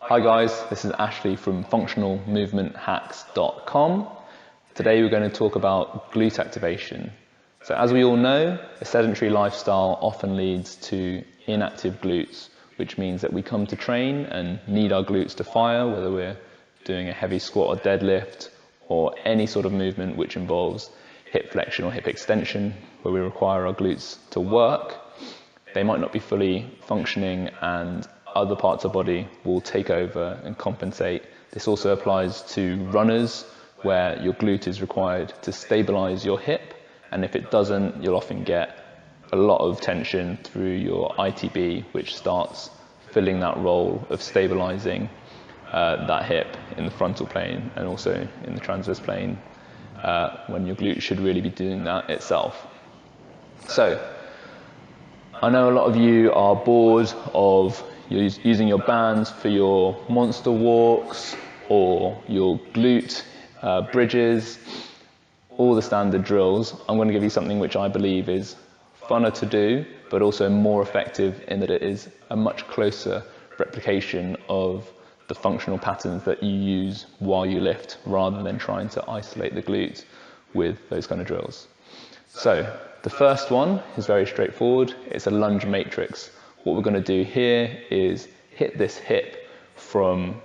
Hi guys, this is Ashley from functionalmovementhacks.com. Today we're going to talk about glute activation. So as we all know, a sedentary lifestyle often leads to inactive glutes, which means that we come to train and need our glutes to fire, whether we're doing a heavy squat or deadlift, or any sort of movement which involves hip flexion or hip extension, where we require our glutes to work. They might not be fully functioning and other parts of the body will take over and compensate. This also applies to runners, where your glute is required to stabilize your hip, and if it doesn't, you'll often get a lot of tension through your ITB, which starts filling that role of stabilizing that hip in the frontal plane and also in the transverse plane, when your glute should really be doing that itself. So, I know a lot of you are bored of using your bands for your monster walks or your glute bridges, all the standard drills. I'm going to give you something which I believe is funner to do, but also more effective in that it is a much closer replication of the functional patterns that you use while you lift, rather than trying to isolate the glute with those kind of drills. So, the first one is very straightforward. It's a lunge matrix. What we're going to do here is hit this hip from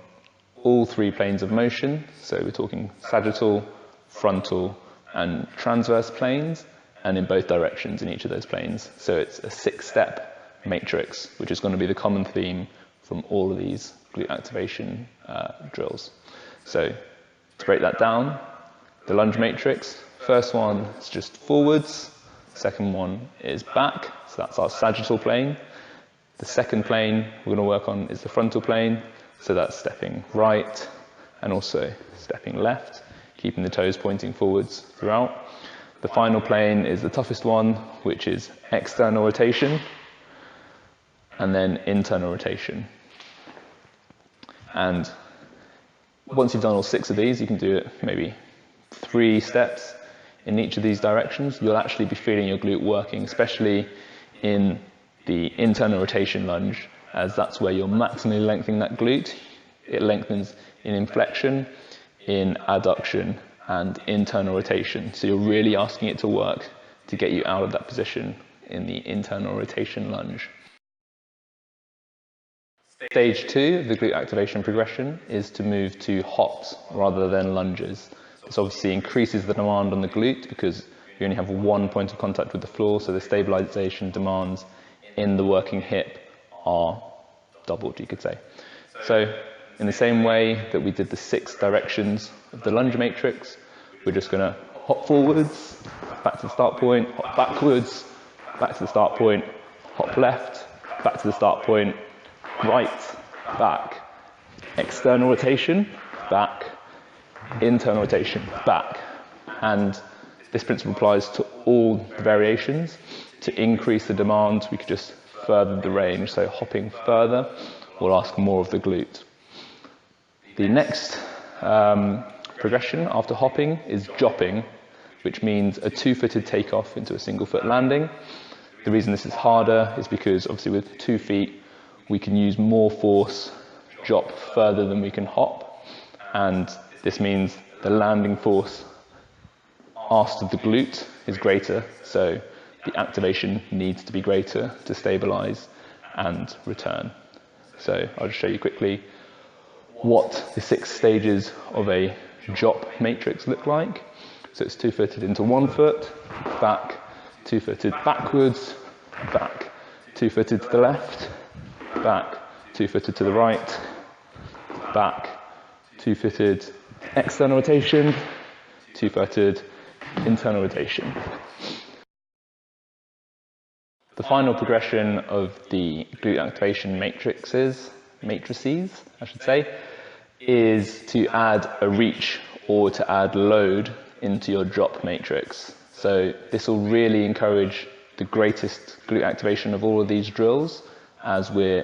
all three planes of motion. So we're talking sagittal, frontal, and transverse planes, and in both directions in each of those planes. So it's a 6-step matrix, which is going to be the common theme from all of these glute activation drills. So to break that down, the lunge matrix, first one is just forwards. Second one is back, so that's our sagittal plane. The second plane we're going to work on is the frontal plane, so that's stepping right and also stepping left, keeping the toes pointing forwards throughout. The final plane is the toughest one, which is external rotation, and then internal rotation. And once you've done all 6 of these, you can do it maybe 3 steps in each of these directions. You'll actually be feeling your glute working, especially in the internal rotation lunge, as that's where you're maximally lengthening that glute. It lengthens in inflection, in adduction, and internal rotation. So you're really asking it to work to get you out of that position in the internal rotation lunge. Stage 2 of the glute activation progression is to move to hops rather than lunges. This obviously increases the demand on the glute because you only have one point of contact with the floor, so the stabilization demands in the working hip are doubled, you could say. So in the same way that we did the 6 directions of the lunge matrix, we're just going to hop forwards, back to the start point, hop backwards, back to the start point, hop left, back to the start point, right, back, external rotation, back, internal rotation, back. And this principle applies to all the variations. To increase the demand, we could just further the range, so hopping further will ask more of the glute. The next progression after hopping is jopping, which means a 2-footed takeoff into a single foot landing. The reason this is harder is because obviously with 2 feet we can use more force, jop further than we can hop, and this means the landing force asked of the glute is greater, so the activation needs to be greater to stabilize and return. So I'll just show you quickly what the 6 stages of a jop matrix look like. So it's 2-footed into 1 foot, back, 2-footed backwards, back, 2-footed to the left, back, 2-footed to the right, back, 2-footed external rotation, 2-footed internal rotation. The final progression of the glute activation matrices, is to add a reach or to add load into your drop matrix. So this will really encourage the greatest glute activation of all of these drills, as we're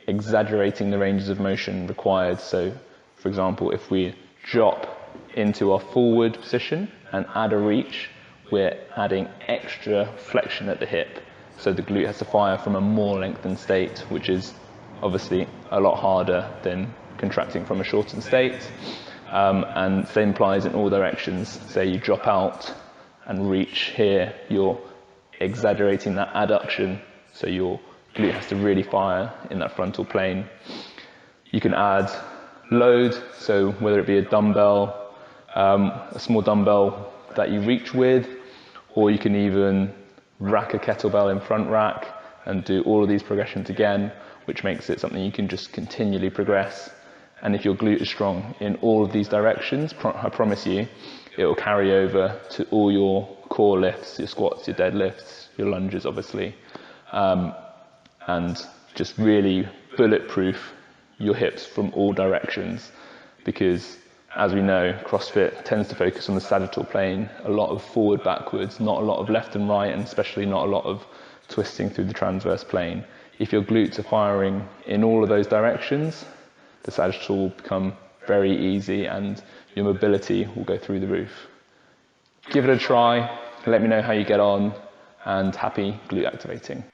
exaggerating the ranges of motion required. So for example, if we drop into our forward position and add a reach, we're adding extra flexion at the hip. So the glute has to fire from a more lengthened state, which is obviously a lot harder than contracting from a shortened state. And same applies in all directions. Say you drop out and reach here, you're exaggerating that adduction, so your glute has to really fire in that frontal plane. You can add load, so whether it be a dumbbell, a small dumbbell that you reach with, or you can even rack a kettlebell in front rack and do all of these progressions again, which makes it something you can just continually progress. And if your glute is strong in all of these directions, I promise you, it will carry over to all your core lifts, your squats, your deadlifts, your lunges, obviously, and just really bulletproof your hips from all directions. Because, as we know, CrossFit tends to focus on the sagittal plane, a lot of forward, backwards, not a lot of left and right, and especially not a lot of twisting through the transverse plane. If your glutes are firing in all of those directions, the sagittal will become very easy and your mobility will go through the roof. Give it a try, let me know how you get on, and happy glute activating.